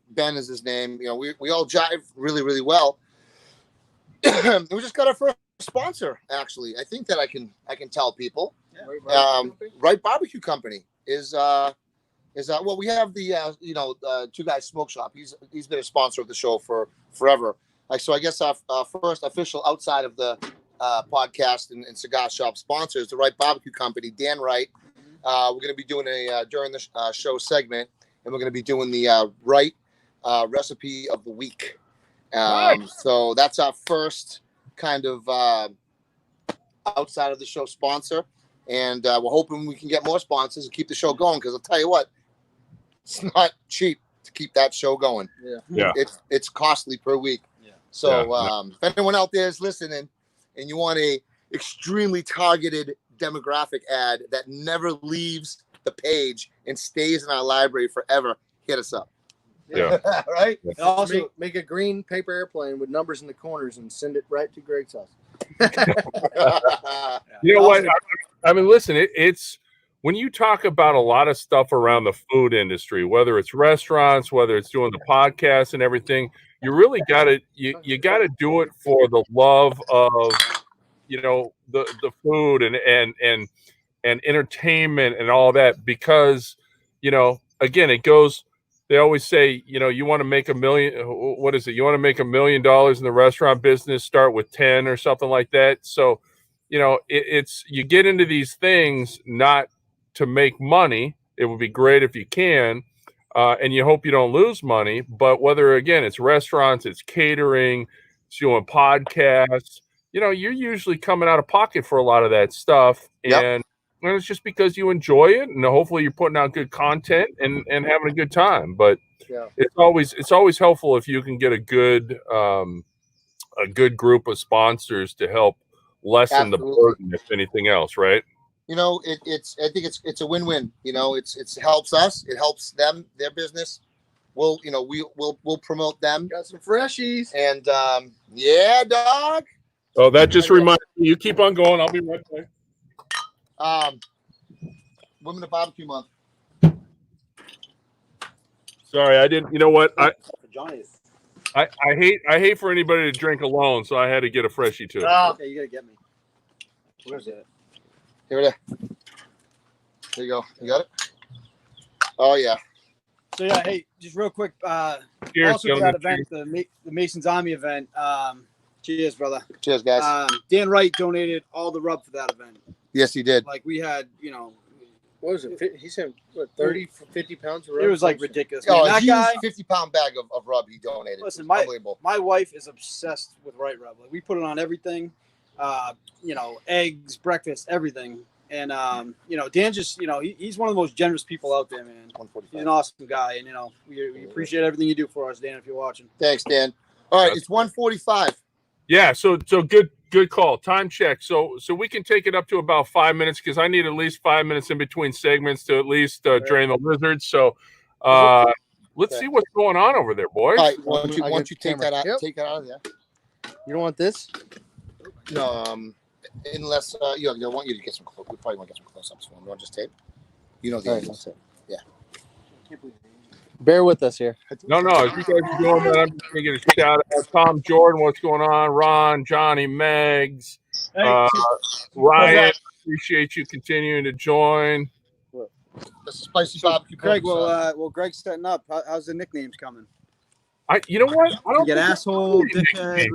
Ben is his name. We all jive really, really well. We just got our first sponsor, actually. I think that I can tell people. Right BBQ Company is well, we have the Two Guys Smoke Shop. He's been a sponsor of the show for forever. So I guess our first official outside of the podcast and cigar shop sponsor is the Right BBQ Company. Dan Wright. We're going to be doing during the show segment, and we're going to be doing the Right recipe of the week. Nice. So that's our first kind of outside of the show sponsor, and we're hoping we can get more sponsors and keep the show going, because I'll tell you what, it's not cheap to keep that show going. Yeah. It's costly per week. So if anyone out there is listening and you want a extremely targeted demographic ad that never leaves the page and stays in our library forever, hit us up. Yeah. Right. And also make a green paper airplane with numbers in the corners and send it right to Greg's house. You know what? I mean, listen, it's when you talk about a lot of stuff around the food industry, whether it's restaurants, whether it's doing the podcast and everything, you really got to you got to do it for the love of the food and entertainment and all that, because again, it goes. They always say, you want to make $1 million. What is it? You want to make $1 million in the restaurant business, start with 10 or something like that. So, it's you get into these things not to make money. It would be great if you can, and you hope you don't lose money. But whether, again, it's restaurants, it's catering, it's doing podcasts, you're usually coming out of pocket for a lot of that stuff. And it's just because you enjoy it, and hopefully you're putting out good content and having a good time. But it's always helpful if you can get a good group of sponsors to help lessen the burden, if anything else, right? I think it's a win-win. It helps us, it helps them, their business. We'll promote them. Got some freshies. And dog. Oh, that just reminds me. You keep on going. I'll be right back. Women of Barbecue Month. Sorry, I didn't. You know what? I Johnny's. hate for anybody to drink alone, so I had to get a freshie too. Oh, okay, you gotta get me. Where's it? Here it is. There you go. You got it? Oh yeah. So yeah, hey, just real quick. Cheers, also for that event, the Mason's Army event. Cheers, brother. Cheers, guys. Dan Wright donated all the rub for that event. Yes, he did. Like we had, what was it? He said, 30, 50 pounds of rub? It was like ridiculous. Oh, that guy, 50-pound bag of rub he donated. Listen, unbelievable. My wife is obsessed with Wright rub. Like we put it on everything, eggs, breakfast, everything. And you know, Dan just, you know, he's one of the most generous people out there, man. He's an awesome guy, and you know, we appreciate everything you do for us, Dan. If you're watching, thanks, Dan. All right, it's 1:45. Yeah, so good call. Time check. So we can take it up to about 5 minutes because I need at least 5 minutes in between segments to at least drain the lizards. So let's see what's going on over there, boys. All right, why don't you take that out? Take that out of there. You don't want this? No, unless I want you to get some. We probably want to get some close-ups for him. You want just tape? You know the angles. Yeah. Bear with us here. No, if you guys are doing that, I'm just going to get a shout out. Tom Jordan, what's going on? Ron, Johnny, Mags, Ryan, appreciate you continuing to join. The spicy barbecue. Greg, well, Greg's setting up. How's the nicknames coming? You know what? I don't get asshole, dickhead.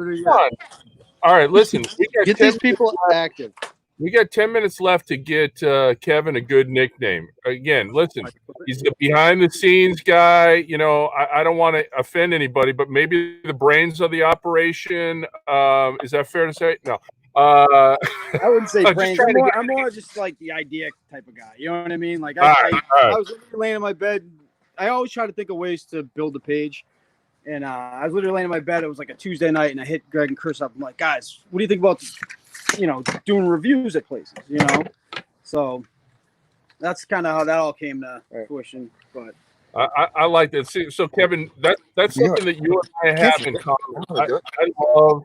All right, listen. Get these people active. We got 10 minutes left to get Kevin a good nickname. Again, listen, he's the behind-the-scenes guy. You know, I don't want to offend anybody, but maybe the brains of the operation. Is that fair to say? No. I wouldn't say brains. I'm more just like the idea type of guy. You know what I mean? Like I was literally laying in my bed. I always try to think of ways to build a page. And I was literally laying in my bed. It was like a Tuesday night, and I hit Greg and Chris up. I'm like, guys, what do you think about this? You know, doing reviews at places, you know? So that's kind of how that all came to fruition. But I like that. See, so Kevin, that's something that you and I have in common. I love,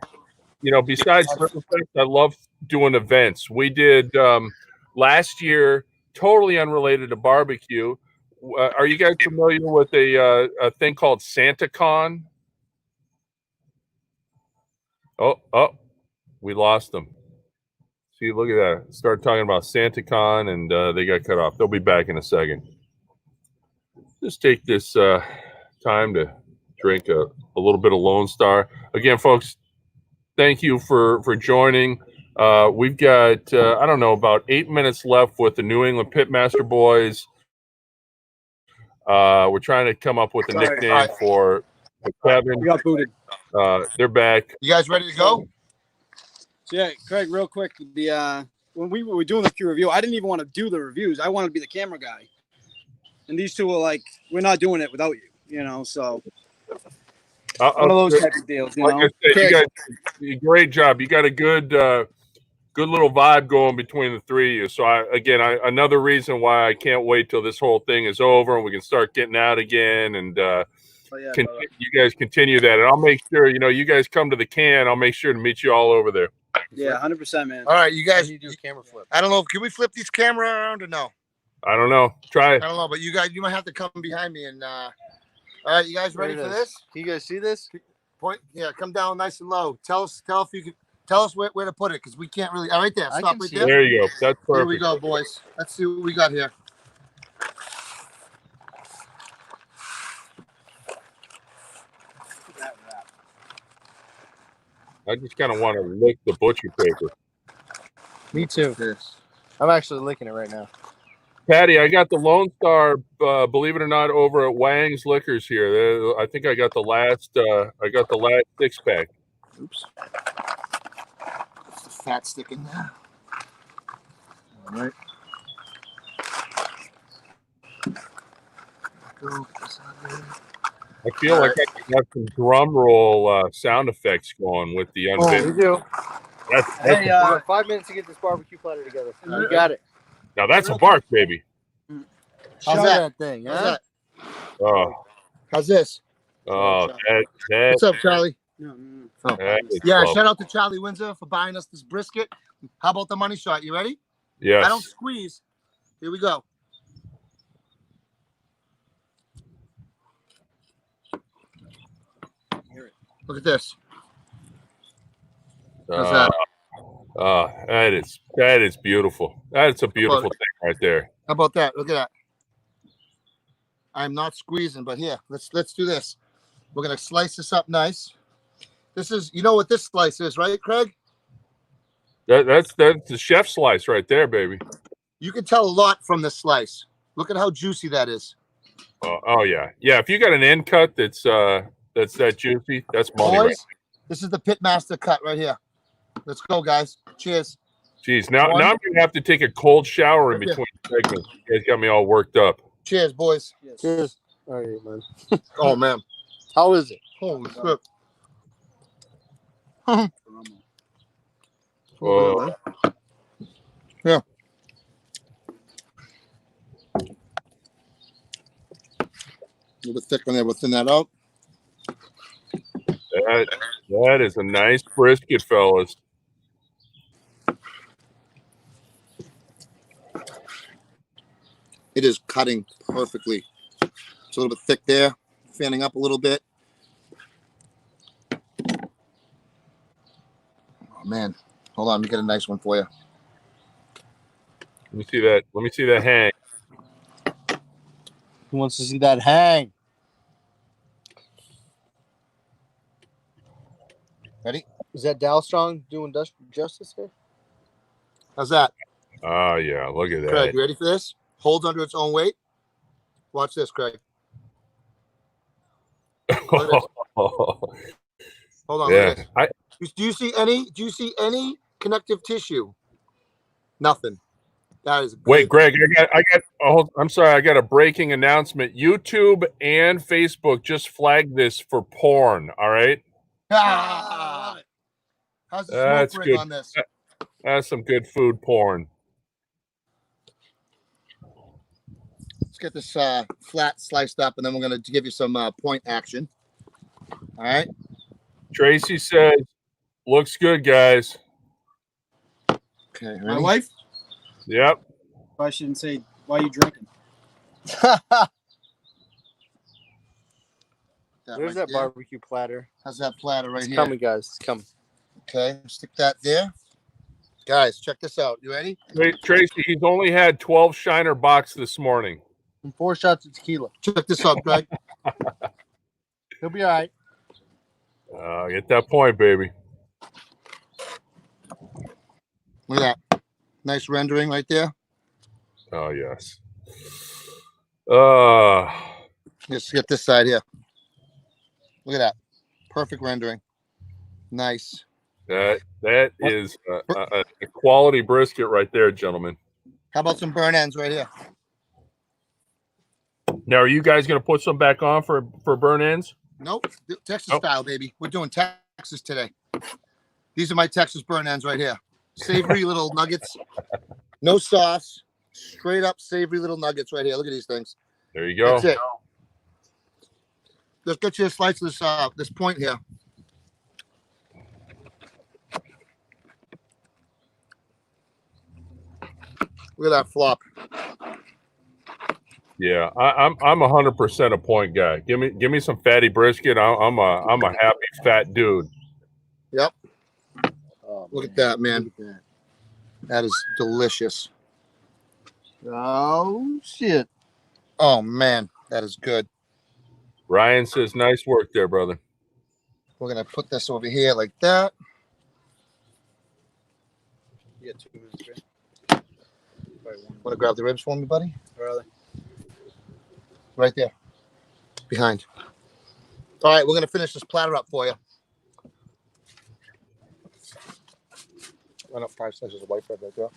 you know, besides I love doing events. We did last year, totally unrelated to barbecue. Are you guys familiar with a thing called SantaCon? Oh, we lost them. See, look at that. Start talking about SantaCon, and they got cut off. They'll be back in a second. Just take this time to drink a little bit of Lone Star. Again, folks, thank you for joining. We've got, I don't know, about 8 minutes left with the New England Pitmaster boys. We're trying to come up with a nickname for Kevin. We got booted. They're back. You guys ready to go? So yeah, Craig, real quick, when we were doing the Q review, I didn't even want to do the reviews. I wanted to be the camera guy. And these two were like, we're not doing it without you, you know, so one of those type of deals, you know. I said, you guys, great job. You got a good little vibe going between the three of you. So another reason why I can't wait till this whole thing is over and we can start getting out again and you guys continue that. And I'll make sure, you know, you guys come to the can. I'll make sure to meet you all over there. Yeah, 100%, man. All right, you guys. You do a camera flip. I don't know. Can we flip these camera around or no? I don't know. Try it. I don't know, but you guys, you might have to come behind me and. All right, you guys ready for this? Can you guys see this? Point. Yeah, come down nice and low. Tell us if you can. Tell us where to put it because we can't really. All right, there. Stop right there. There you go. That's perfect. Here we go, boys. Let's see what we got here. I just kind of want to lick the butcher paper. Me too. I'm actually licking it right now. Patty, I got the Lone Star, believe it or not, over at Wang's Liquors here. I think I got the last 6-pack. Oops. What's the fat stick in there? All right. I feel like I can have some drum roll sound effects going with the unbid. Oh, you do. That's 5 minutes to get this barbecue platter together. You got it. Now that's a bark, baby. How's that thing? How's that? Oh, how's this? Oh, that. What's up, Charlie? Oh. Yeah, shout out to Charlie Windsor for buying us this brisket. How about the money shot? You ready? Yes. I don't squeeze. Here we go. Look at this. How's that? That is beautiful. That's a beautiful thing right there. How about that? Look at that. I'm not squeezing, but here, let's do this. We're gonna slice this up nice. This is, you know what this slice is, right, Craig? That's the chef slice right there, baby. You can tell a lot from this slice. Look at how juicy that is. Oh yeah. If you got an end cut that's that juicy, that's money. Boys, right? This is the Pitmaster cut right here. Let's go, guys. Cheers. Jeez, now I'm gonna have to take a cold shower in between segments. You guys got me all worked up. Cheers, boys. Yes. Cheers. All right, man. Oh man, how is it? Holy shit. Yeah. A little bit thick on there. We'll thin that out. That is a nice brisket, fellas. It is cutting perfectly. It's a little bit thick there, fanning up a little bit. Oh man, hold on, let me get a nice one for you. Let me see that. Let me see that hang. Who wants to see that hang? Ready? Is that Dow Strong doing justice here? How's that? Oh yeah, look at that. Craig, you ready for this? Holds under its own weight. Watch this, Craig. Hold on. Yeah. Do you see any connective tissue? Nothing. That is. Wait, Greg. I'm sorry. I got a breaking announcement. YouTube and Facebook just flagged this for porn. All right. How's the smoke ring on this? That's some good food porn. Let's get this flat sliced up, and then we're going to give you some point action. All right. Traci says, "Looks good, guys." Okay. Ready? My wife? Yep. I shouldn't say, why are you drinking? There's that barbecue platter. How's that platter right here? It's coming, guys. It's coming. Okay. Stick that there. Guys, check this out. You ready? Wait, Traci, he's only had 12 Shiner box this morning. And 4 shots of tequila. Check this out, Greg. He'll be all right. Get that point, baby. Look at that. Nice rendering right there. Oh, yes. Let's get this side here. Look at that. Perfect rendering. Nice. That is a quality brisket right there, gentlemen. How about some burn ends right here? Now, are you guys going to put some back on for burn ends? Nope. Texas style, baby. We're doing Texas today. These are my Texas burn ends right here. Savory little nuggets. No sauce. Straight up savory little nuggets right here. Look at these things. There you go. That's it. Let's get you a slice of this point here. Look at that flop. Yeah, I'm 100% a point guy. Give me some fatty brisket. I'm a happy fat dude. Yep. Oh, look at that, man. That is delicious. Oh shit. Oh man, that is good. Ryan says, "Nice work there, brother." We're gonna put this over here like that. You got 2 minutes, right? Want to grab the ribs for me, buddy? Where are they? Right there. Behind. All right, we're going to finish this platter up for you. Run up 5 slices of white bread right there.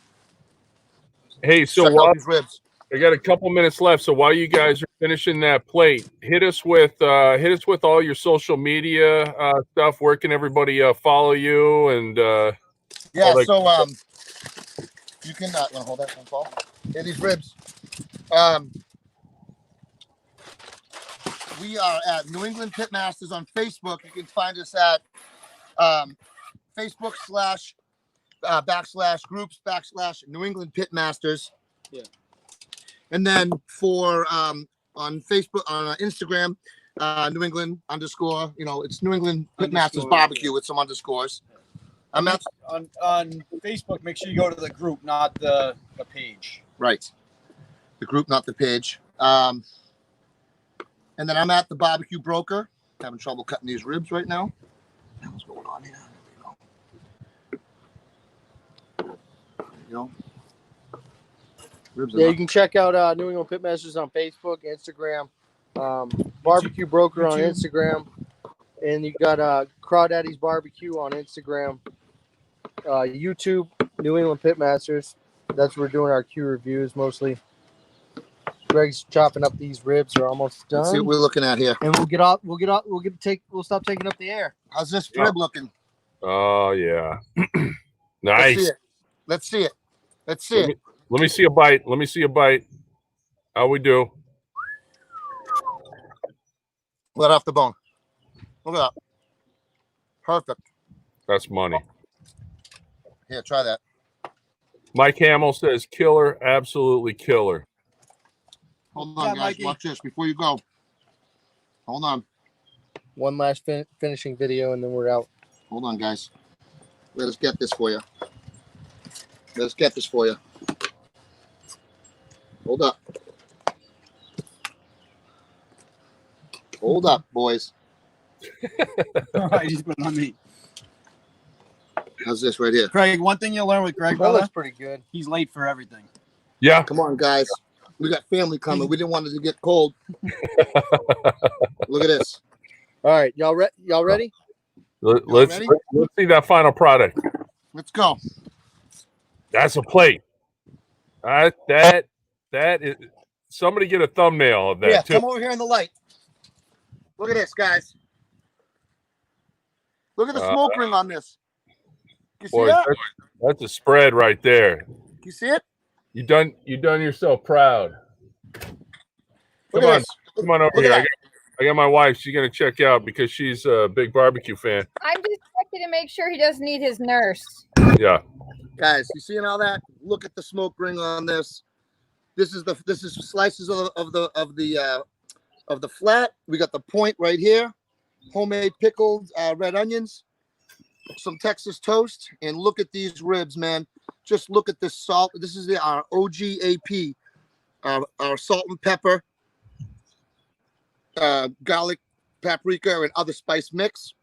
Hey, so while these ribs. I got a couple minutes left, so while you guys are finishing that plate, hit us with all your social media stuff. Where can everybody follow you? And yeah, so you can want to hold that one, Paul. Yeah, these ribs. We are at New England Pitmasters on Facebook. You can find us at Facebook /groups/ New England Pitmasters. Yeah. And then for on Facebook, on Instagram, New England _ it's New England Pitmasters Barbecue with some underscores. I'm at on Facebook. Make sure you go to the group, not the page. Right. The group, not the page. And then I'm at the BBQ Broker. Having trouble cutting these ribs right now. What's going on here? There you go. Ribs yeah, you can check out New England Pitmasters on Facebook, Instagram, BBQ Broker on Instagram, and you got Crawdaddy's Barbecue on Instagram, YouTube, New England Pitmasters. That's where we're doing our Q reviews mostly. Greg's chopping up these ribs. Are almost done. Let's see what we're looking at here. And we'll stop taking up the air. How's this rib looking? Oh yeah. Nice. Nice. Let's see it. Let's see it. Let me see a bite. Let me see a bite. How we do? Let off the bone. Look at that. Perfect. That's money. Here, try that. Mike Hamill says killer, absolutely killer. Hold on, guys. Mikey. Watch this before you go. Hold on. One last finishing video, and then we're out. Hold on, guys. Let us get this for you. Let us get this for you. Hold up. Hold up, boys. All right, he's putting on me. How's this right here? Craig, one thing you'll learn with Greg, That brother, looks pretty good. he's late for everything. Yeah. Come on, guys. We got family coming. We didn't want it to get cold. Look at this. All right, y'all ready? Let's see that final product. Let's go. That's a plate. That is. Somebody get a thumbnail of that Yeah, too. come over here in the light. Look at this, guys. Look at the smoke ring on this. You see Boy, that? that's a spread right there. You see it? You done yourself proud. Look Come at on, this. come on over Look here. at I got my wife. She's gonna check out because she's a big barbecue fan. I'm just checking to make sure he doesn't need his nurse. Yeah. Guys, you seeing all that? Look at the smoke ring on this. This is slices of the flat. We got the point right here. Homemade pickled red onions, some Texas toast, and look at these ribs, man. Just look at this salt. This is our OGAP, our salt and pepper, garlic, paprika, and other spice mix.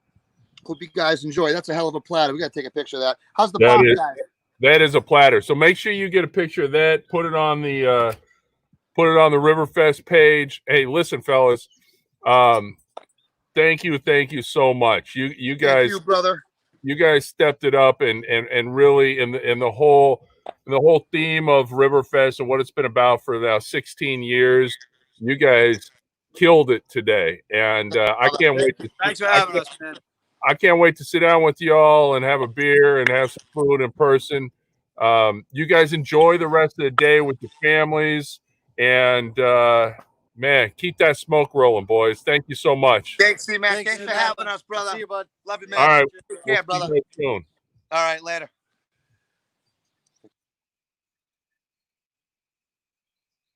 Hope you guys enjoy. That's a hell of a platter. We got to take a picture of that. How's the pop, guys? That is a platter. So make sure you get a picture of that. Put it on the Riverfest page. Hey, listen, fellas. Thank you so much. You guys, Thank you, brother. You guys stepped it up and really in the whole theme of Riverfest and what it's been about for now 16 years. You guys killed it today, and I can't wait. Thanks for having us, man. I can't wait to sit down with y'all and have a beer and have some food in person. You guys enjoy the rest of the day with your families, and man, keep that smoke rolling, boys. Thank you so much. Thanks, Cmac. Thanks for having us, brother. See you, bud. Love you, man. All right. Take care, brother. We'll see you soon. All right, later.